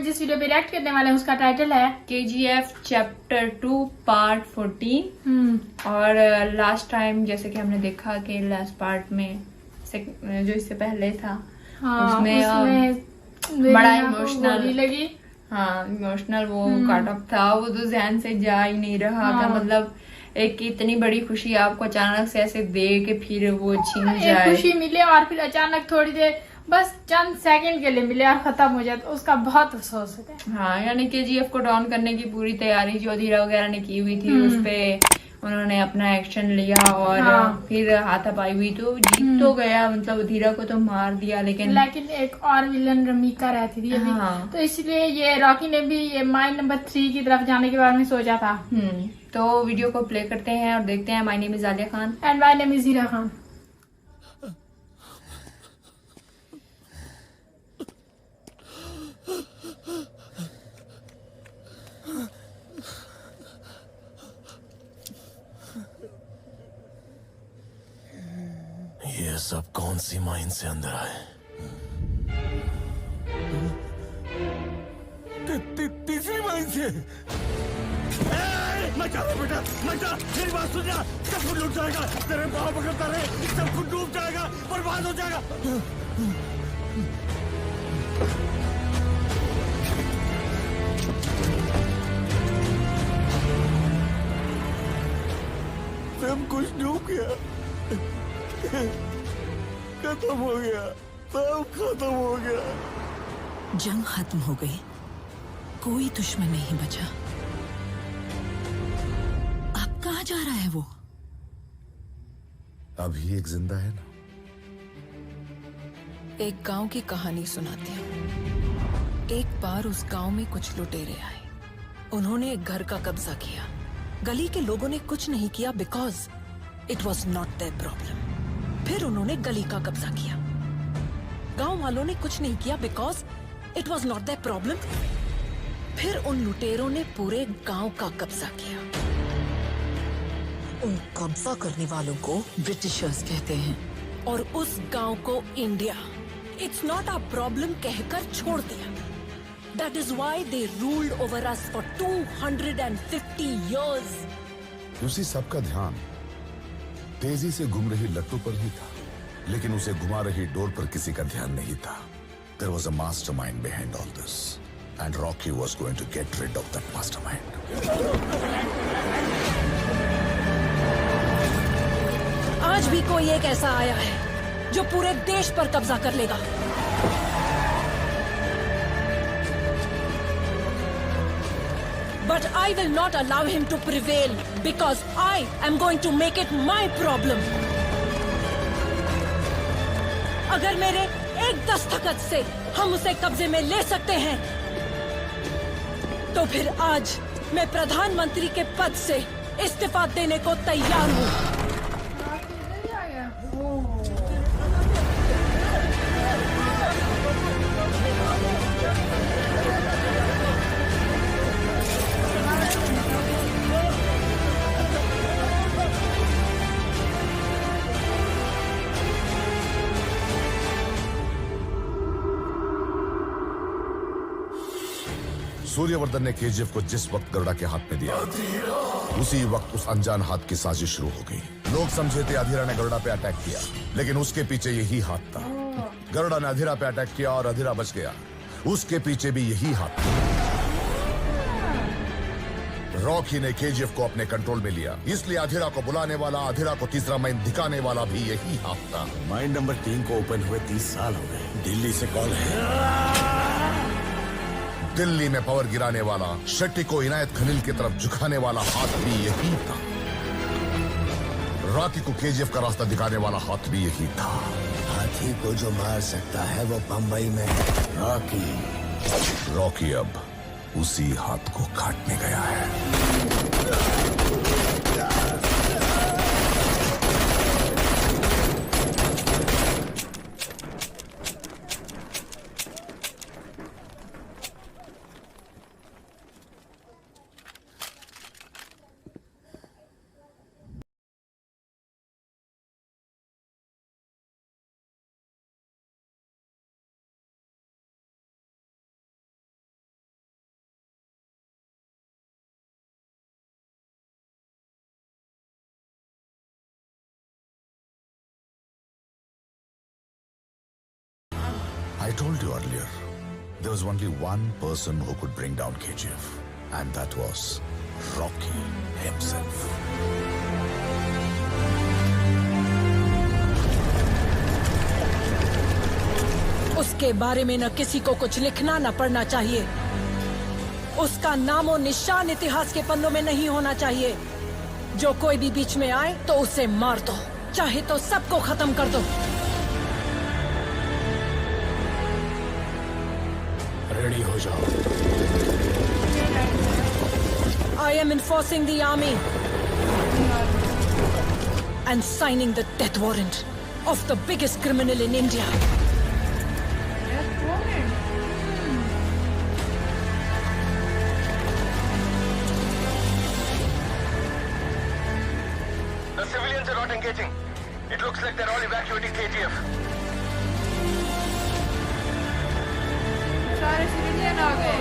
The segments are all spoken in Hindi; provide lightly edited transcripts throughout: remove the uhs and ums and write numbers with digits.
जिस वीडियो पे रिएक्ट करने वाले हैं उसका टाइटल है KGF चैप्टर 2 पार्ट 14। और लास्ट टाइम जैसे कि हमने देखा कि लास्ट पार्ट में जो इससे पहले था, उसमें बड़ा इमोशनल लगी। हाँ, इमोशनल वो काटअप था, वो तो ज़हन से जा ही नहीं रहा था। मतलब एक इतनी बड़ी खुशी आपको अचानक से ऐसे दे के फिर वो छीन जाए, खुशी मिले और फिर अचानक थोड़ी देर बस चंद सेकंड के लिए मिले और खत्म हो जाए, तो उसका बहुत अफसोस होता है। हाँ, यानी KGF को डाउन करने की पूरी तैयारी जो धीरा वगैरह ने की हुई थी, उस पे उन्होंने अपना एक्शन लिया और फिर हाथापाई हुई तो जीत तो गया। मतलब धीरा को तो मार दिया, लेकिन एक और विलन रमीका रहती थी अभी। हाँ। तो इसलिए ये रॉकी ने भी ये माइन नंबर 3 की तरफ जाने के बारे में सोचा था। तो वीडियो को प्ले करते हैं और देखते हैं। My name is Alia Khan and my name is Heera Khan. ये सब कौन सी माइन से अंदर आए? तीसरी माइन से। मत जा बेटा, मत जा, मेरी बात सुन जा। सब कुछ लुट जाएगा, तेरे पाँव पकड़ता रहे, सब कुछ डूब जाएगा, बर्बाद हो जाएगा। सब कुछ डूब गया, खत्म हो गया, सब खत्म हो गया। जंग खत्म हो गई, कोई दुश्मन नहीं बचा। अब कहाँ जा रहा है वो? अभी एक जिंदा है ना। एक गांव की कहानी सुनाती हूँ। एक बार उस गांव में कुछ लुटेरे आए। उन्होंने एक घर का कब्जा किया। गली के लोगों ने कुछ नहीं किया because it was not their problem. फिर उन्होंने गली का कब्जा किया। गांव वालों ने कुछ नहीं किया because it was not their problem. फिर उन लुटेरों ने पूरे गांव का कब्जा किया। उन कब्जा करने वालों को ब्रिटिशर्स कहते हैं और उस गांव को India, it's not a problem कहकर छोड़ दिया। That is why they ruled over us for 250 years। उसी सबका ध्यान तेजी से घूम रही लट्टू पर ही था, लेकिन उसे घुमा रही डोर पर किसी का ध्यान नहीं था। There was a mastermind behind all this, and Rocky was going to get rid of that mastermind. आज भी कोई एक ऐसा आया है जो पूरे देश पर कब्जा कर लेगा। But I will not allow him to prevail because I am going to make it my problem. अगर मेरे एक दस्तखत से हम उसे कब्जे में ले सकते हैं, तो फिर आज मैं प्रधानमंत्री के पद से इस्तीफा देने को तैयार हूँ। सूर्यवर्धन ने KGF को जिस वक्त गरुड़ा के हाथ में दिया, उसी वक्त उस अनजान हाथ की साजिश शुरू हो गई। लोग समझे थे अधीरा ने गरुड़ा पे अटैक किया, लेकिन उसके पीछे यही हाथ था। गरुड़ा ने अधीरा पे अटैक किया और अधीरा बच गया, उसके पीछे भी यही हाथ था। रॉकी ने KGF को अपने कंट्रोल में लिया, इसलिए अधीरा को बुलाने वाला, अधीरा को तीसरा माइन दिखाने वाला भी यही हाथ था। माइन नंबर 3 को ओपन हुए 30 साल हो गए। दिल्ली से कॉल है। दिल्ली में पावर गिराने वाला, शेट्टी को इनायत खलील की तरफ झुकाने वाला हाथ भी यही था। रॉकी को KGF का रास्ता दिखाने वाला हाथ भी यही था। हाथी को जो मार सकता है वो बंबई में रॉकी अब उसी हाथ को काटने गया है। I told you earlier, there was only one person who could bring down KGF, and that was Rocky himself. उसके बारे में न किसी को कुछ लिखना न पढ़ना चाहिए। उसका नामो निशान इतिहास के पन्नों में नहीं होना चाहिए। जो कोई भी बीच में आए तो उसे मार दो, चाहे तो सबको खत्म कर दो। रेडी हो जाओ। I am enforcing the army and signing the death warrant of the biggest criminal in India. The civilians are not engaging. It looks like they're all evacuating KGF. सारे सिविलियन आ गए।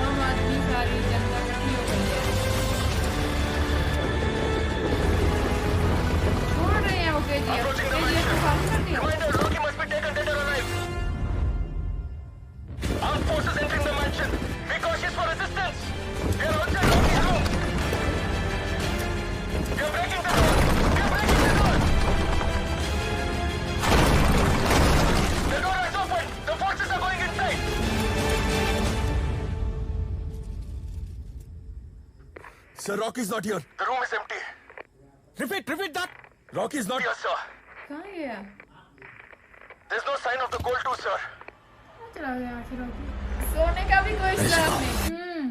आम आदमी सारी जनता इकट्ठी हो गई है। छोड़ रहे हैं वो KGF को खाली कर दिया। Commander, Rocky must be taken dead or alive. Armed forces entering the mansion. Be cautious for resistance. They are outside Rocky's room. They are breaking the door. They are breaking the door. The door is open. The forces are going inside. Sir, Rocky's not here. The room is empty. Repeat that. Rocky's not. Yes, sir. कहाँ गया? There's no sign of the gold too, sir. चला गया फिर Rocky। सोने का भी कोई सुराग नहीं।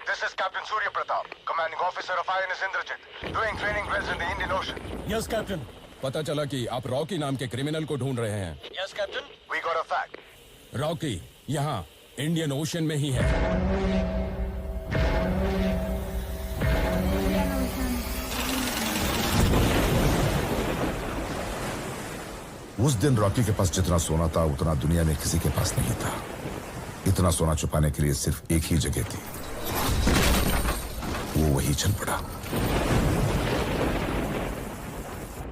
This is Captain Surya Pratap, commanding officer of INS Indrajit, doing training drills in the Indian Ocean. Yes, Captain. पता चला कि आप रॉकी नाम के क्रिमिनल को ढूंढ रहे हैं। Yes, Captain. We got a fact. Rocky यहाँ इंडियन ओशन में ही है। उस दिन रॉकी के पास जितना सोना था उतना दुनिया में किसी के पास नहीं था। इतना सोना छुपाने के लिए सिर्फ एक ही जगह थी, वो वही चल पड़ा।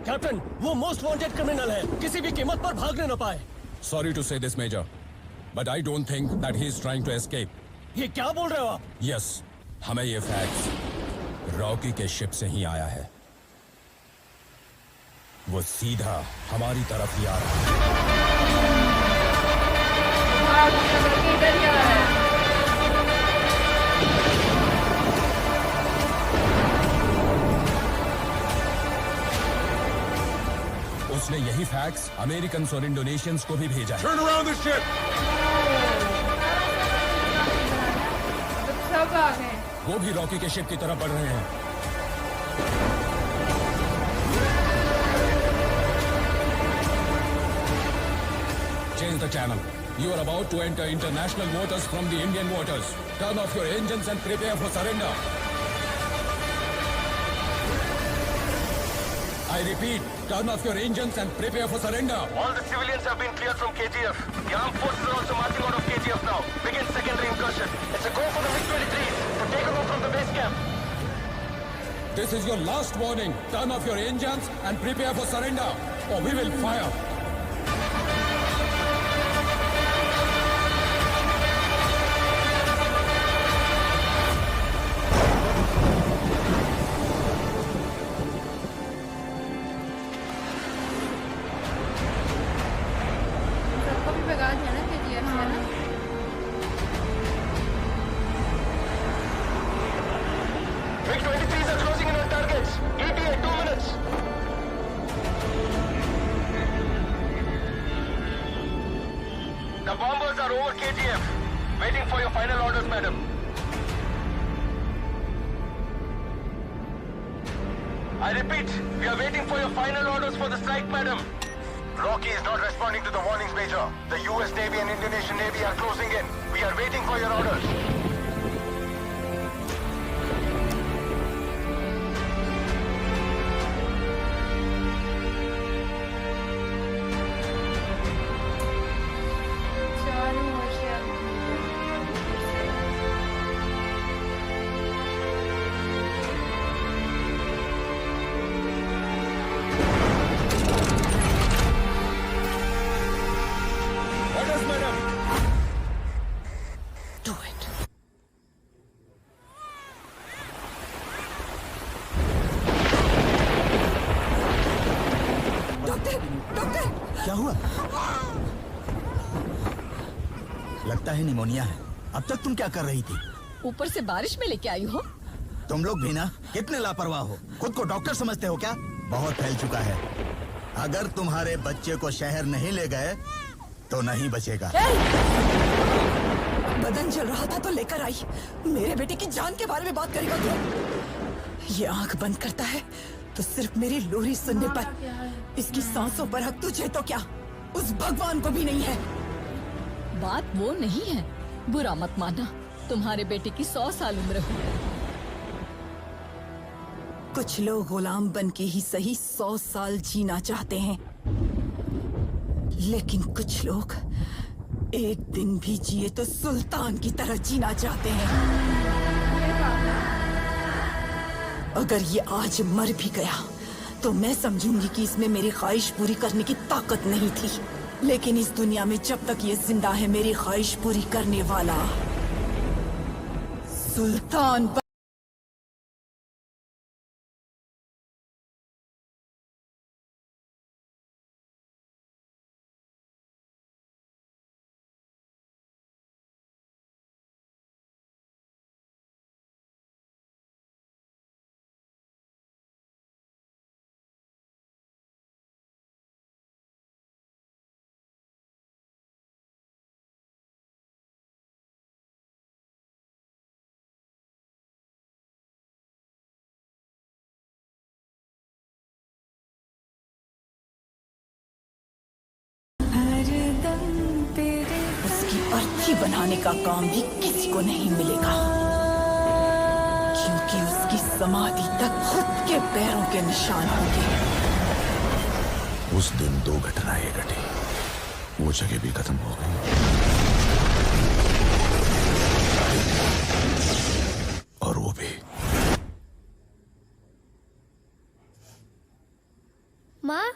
कैप्टन, वो मोस्ट वांटेड क्रिमिनल है, किसी भी कीमत पर भागने न पाए। Sorry to say this major, but I don't think that he is trying to escape. ये क्या बोल रहे हो आप? यस, हमें ये फैक्ट्स रॉकी के शिप से ही आया है। वो सीधा हमारी तरफ ही आ रहा है। इधर ही आ रहा है। उसने यही फैक्ट्स अमेरिकन और इंडोनेशियंस को भी भेजा है। Turn around the ship. सब आ गए। वो भी रॉकी के शिप की तरफ बढ़ रहे हैं। Change the channel. You are about to enter international waters from the Indian waters. Turn off your engines and prepare for surrender. I repeat, turn off your engines and prepare for surrender. All the civilians have been cleared from KGF. The armed forces are also marching out of KGF now. Begin secondary incursion. It's a go for the MiG-23s to take over from the base camp. This is your last warning. Turn off your engines and prepare for surrender, or we will fire. सबको भी भगा दिया ना KGF से ना। MiG-23s are closing in on targets. ETA 2 minutes. The bombers are over KGF. Waiting for your final orders, madam. I repeat, we are waiting for your final orders for the strike, madam. Rocky is not responding to the warnings, Major. The US Navy and Indonesian Navy are closing in. We are waiting for your orders. चालू होशियार। है निमोनिया है। अब तक तुम क्या कर रही थी? ऊपर से बारिश में लेके आई हो। तुम लोग भी ना कितने लापरवाह हो, खुद को डॉक्टर समझते हो क्या? बहुत फैल चुका है। अगर तुम्हारे बच्चे को शहर नहीं ले गए तो नहीं बचेगा। बदन जल रहा था तो लेकर आई। मेरे बेटे की जान के बारे में बात करेगा तू? ये आंख बंद करता है तो सिर्फ मेरी लोरी सुनने पर। इसकी सांसों पर हक तुझे तो क्या, उस भगवान को भी नहीं है। बात वो नहीं है, बुरा मत मानना। तुम्हारे बेटे की 100 साल उम्र हो। कुछ लोग गुलाम बन के ही सही 100 साल जीना चाहते हैं, लेकिन कुछ लोग एक दिन भी जिए तो सुल्तान की तरह जीना चाहते हैं। अगर ये आज मर भी गया तो मैं समझूंगी कि इसमें मेरी ख्वाहिश पूरी करने की ताकत नहीं थी। लेकिन इस दुनिया में जब तक ये जिंदा है, मेरी ख्वाहिश पूरी करने वाला सुल्तान उसकी अर्थी बनाने का काम भी किसी को नहीं मिलेगा, क्योंकि उसकी समाधि तक खुद के पैरों के निशान होंगे। उस दिन 2 घटनाएं घटी, वो जगह भी खत्म हो गई और वो भी। माँ,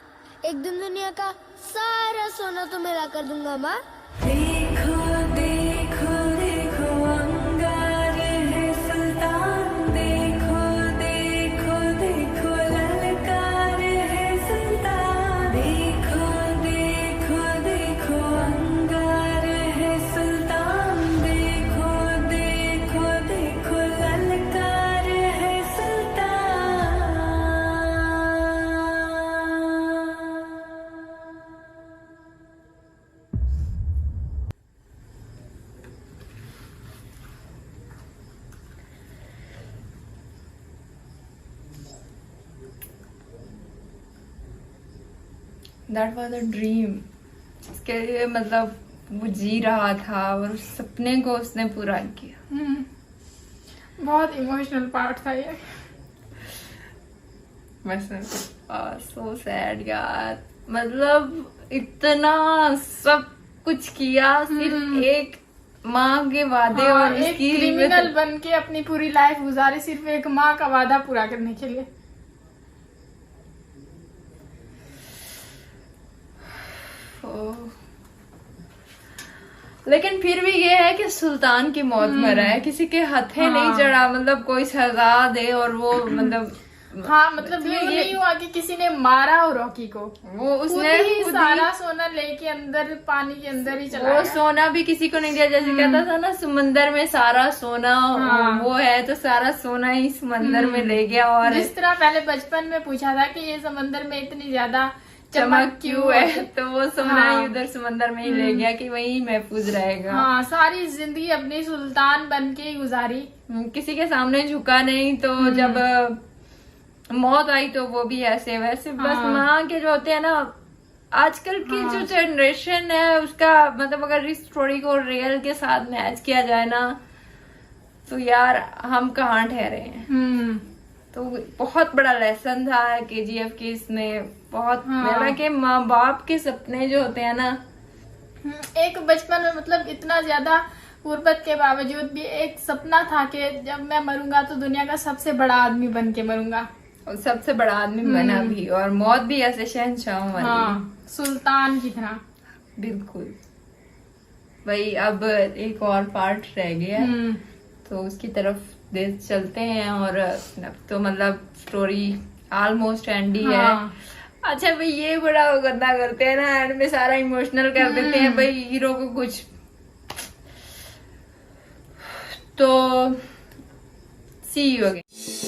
एक दिन दुनिया का सारा सोना तुम्हें ला कर दूंगा माँ। देखो देखो देखो अंगार है सुल्तान, देखो देखो देखो ललकार है सुल्तान, देखो देखो देखो अंगार है सुल्तान, देखो देखो देखो ललकार है Sultan. That was a dream. इसके लिए मतलब वो जी रहा था और उस सपने को उसने पूरा किया। बहुत इमोशनल पार्ट था ये। वैसे सो सैड यार, मतलब इतना सब कुछ किया सिर्फ एक माँ के वादे और एक उसकी क्रिमिनल बन के अपनी पूरी लाइफ गुजारे सिर्फ एक माँ का वादा पूरा करने के लिए। लेकिन फिर भी ये है कि सुल्तान की मौत मरा है, किसी के हथे नहीं चढ़ा, मतलब कोई सजा दे और वो मतलब हाँ, मतलब ये नहीं हुआ कि किसी ने मारा हो रॉकी को। वो उसने ही सारा सोना लेके अंदर पानी के अंदर ही चला वो गया। सोना भी किसी को नहीं दिया। जैसे कहता था ना, समंदर में सारा सोना वो है, तो सारा सोना ही समंदर में ले गया। और जिस तरह पहले बचपन में पूछा था कि ये समंदर में इतनी ज्यादा चमक क्यों है, तो वो सोना ही उधर समंदर में ही ले गया कि वही महफूज रहेगा। हाँ, सारी जिंदगी अपनी सुल्तान बन के ही गुजारी, किसी के सामने झुका नहीं। तो जब मौत आई तो वो भी ऐसे वैसे बस माँ के जो होते हैं ना, आजकल की जो जनरेशन है उसका मतलब अगर इस स्टोरी को रियल के साथ मैच किया जाए ना, तो यार हम कहाँ ठहरे हैं। तो बहुत बड़ा लेसन था KGF के इसमें। बहुत मेरा के माँ बाप के सपने जो होते हैं ना, एक बचपन में मतलब इतना ज्यादा गुर्बत के बावजूद भी एक सपना था कि जब मैं मरूंगा तो दुनिया का सबसे बड़ा आदमी बन के मरूंगा। और सबसे बड़ा आदमी बना भी, और मौत भी ऐसे शहंशाह वाली, सुल्तान की तरह। बिल्कुल वही। अब एक और पार्ट रह गया तो उसकी तरफ चलते हैं। और अब तो मतलब स्टोरी ऑलमोस्ट एंड ही है। अच्छा भाई, ये बड़ा गंदा करते हैं ना, एंड में सारा इमोशनल कर देते हैं भाई, हीरो को कुछ तो सी यू अगेन।